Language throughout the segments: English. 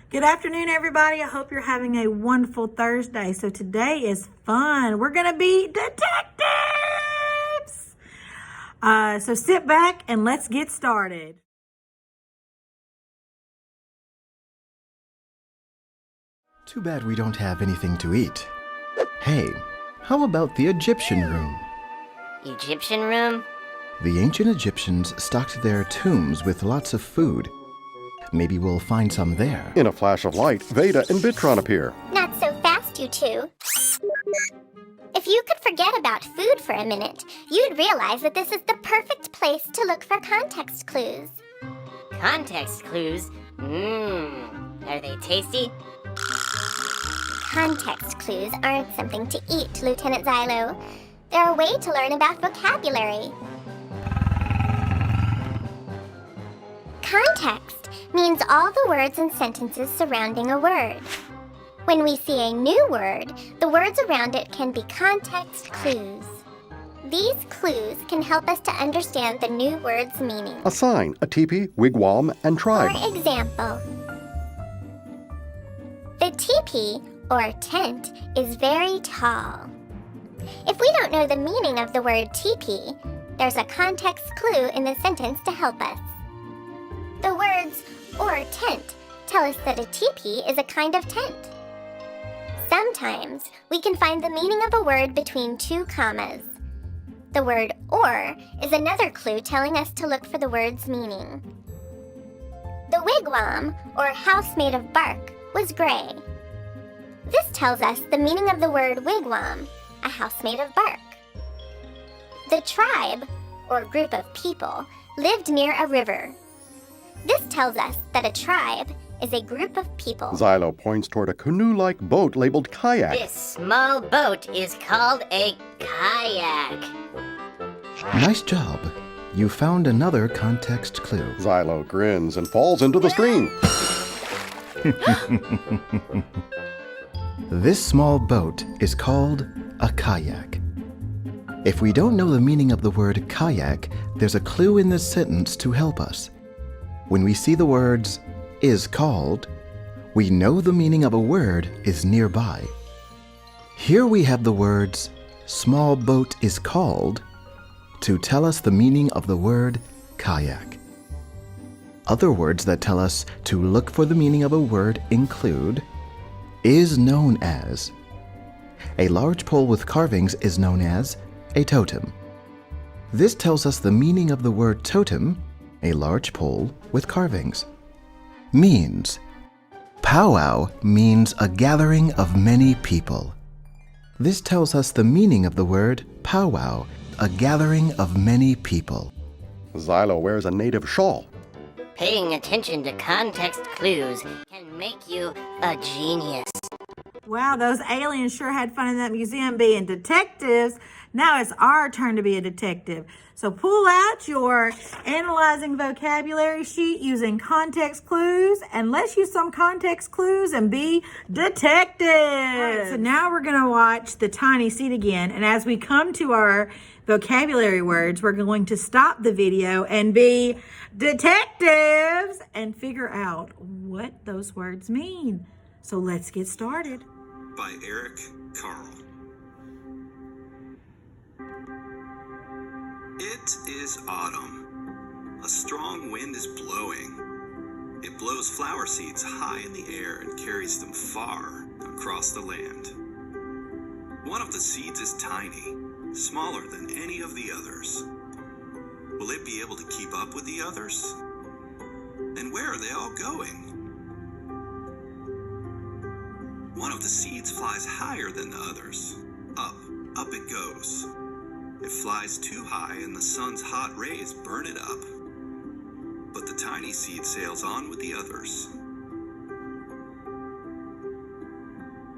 Good afternoon, everybody. I hope you're having a wonderful Thursday. So today is fun. We're going to be detectives. So sit back and let's get started. Too bad we don't have anything to eat. Hey, how about the Egyptian room? Egyptian room? The ancient Egyptians stocked their tombs with lots of food. Maybe we'll find some there. In a flash of light, Veda and Bitron appear. Not so fast, you two. If you could forget about food for a minute, you'd realize that this is the perfect place to look for context clues. Context clues? Are they tasty? Context clues aren't something to eat, Lieutenant Xylo. They're a way to learn about vocabulary. Context means all the words and sentences surrounding a word. When we see a new word, the words around it can be context clues. These clues can help us to understand the new word's meaning. A sign, a teepee, wigwam, and tribe. For example, the teepee, or tent, is very tall. If we don't know the meaning of the word teepee, there's a context clue in the sentence to help us. The words or tent tell us that a teepee is a kind of tent. Sometimes we can find the meaning of a word between two commas. The word or is another clue telling us to look for the word's meaning. The wigwam, or house made of bark, was gray. This tells us the meaning of the word wigwam, a house made of bark. The tribe, or group of people, lived near a river. This tells us that a tribe is a group of people. Xylo points toward a canoe-like boat labeled kayak. This small boat is called a kayak. Nice job. You found another context clue. Xylo grins and falls into the stream. This small boat is called a kayak. If we don't know the meaning of the word kayak, there's a clue in this sentence to help us. When we see the words is called, we know the meaning of a word is nearby. Here we have the words small boat is called to tell us the meaning of the word kayak. Other words that tell us to look for the meaning of a word include is known as. A large pole with carvings is known as a totem. This tells us the meaning of the word totem, a large pole with carvings. Means. Powwow means a gathering of many people. This tells us the meaning of the word powwow, a gathering of many people. Xylo wears a native shawl. Paying attention to context clues can make you a genius. Wow, those aliens sure had fun in that museum being detectives. Now it's our turn to be a detective. So pull out your analyzing vocabulary sheet using context clues, and let's use some context clues and be detectives. All right, so now we're going to watch the tiny seed again, and as we come to our vocabulary words, we're going to stop the video and be detectives and figure out what those words mean. So let's get started. By Eric Carle. It is autumn. A strong wind is blowing. It blows flower seeds high in the air and carries them far across the land. One of the seeds is tiny, smaller than any of the others. Will it be able to keep up with the others? And where are they all going? One of the seeds flies higher than the others. Up it goes. It flies too high and the sun's hot rays burn it up. But the tiny seed sails on with the others.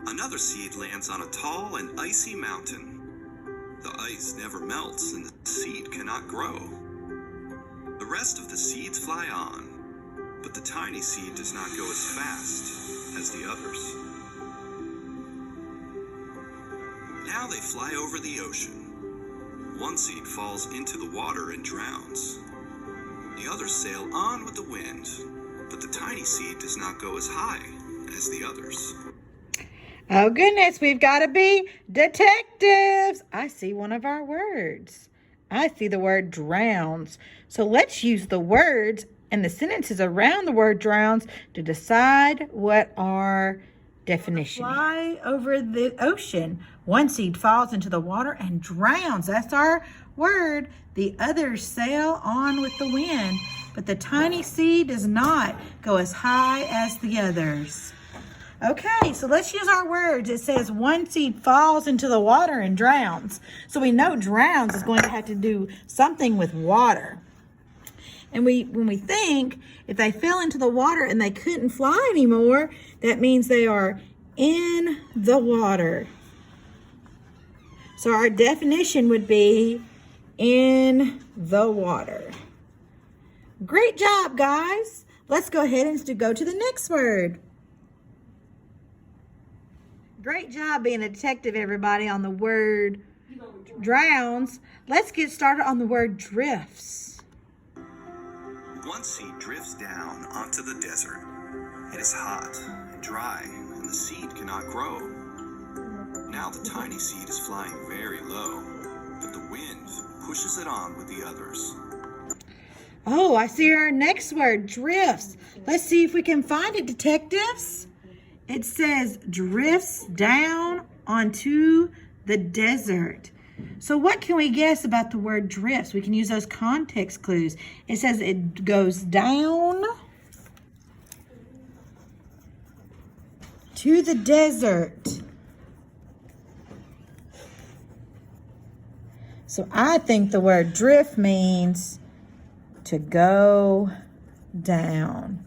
Another seed lands on a tall and icy mountain. The ice never melts and the seed cannot grow. The rest of the seeds fly on, but the tiny seed does not go as fast as the others. Now they fly over the ocean. One seed falls into the water and drowns. The others sail on with the wind. but the tiny seed does not go as high as the others. Oh goodness, we've got to be detectives. I see one of our words. I see the word drowns. So let's use the words and the sentences around the word drowns to decide what our definition is. Fly over the ocean. One seed falls into the water and drowns. That's our word. The others sail on with the wind, but the tiny seed does not go as high as the others. Okay, so let's use our words. It says one seed falls into the water and drowns. So we know drowns is going to have to do something with water. And when we think if they fell into the water and they couldn't fly anymore, that means they are in the water. So our definition would be in the water. Great job, guys. Let's go ahead and go to the next word. Great job being a detective, everybody, on the word drowns. Let's get started on the word drifts. One seed drifts down onto the desert. It is hot and dry, and the seed cannot grow. Now the tiny seed is flying very low, but the wind pushes it on with the others. Oh, I see our next word, drifts. Let's see if we can find it, detectives. It says drifts down onto the desert. So what can we guess about the word drifts? We can use those context clues. It says it goes down to the desert. So I think the word drift means to go down.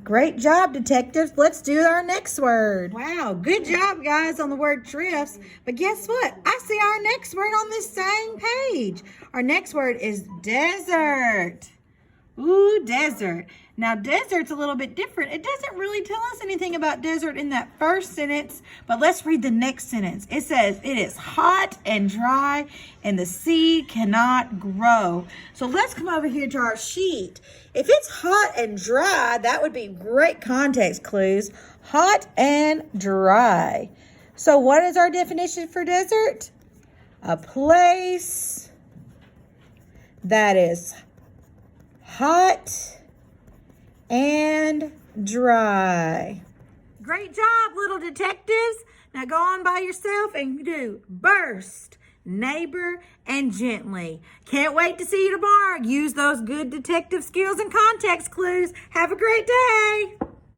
Great job, detectives. Let's do our next word. Wow, good job, guys, on the word drifts. But guess what? I see our next word on this same page. Our next word is desert. Ooh, desert. Now, desert's a little bit different. It doesn't really tell us anything about desert in that first sentence, but let's read the next sentence. It says, it is hot and dry, and the seed cannot grow. So let's come over here to our sheet. If it's hot and dry, that would be great context clues. Hot and dry. So what is our definition for desert? A place that is hot and dry. Great job, little detectives. Now go on by yourself and do burst, neighbor, and gently. Can't wait to see you tomorrow. Use those good detective skills and context clues. Have a great day.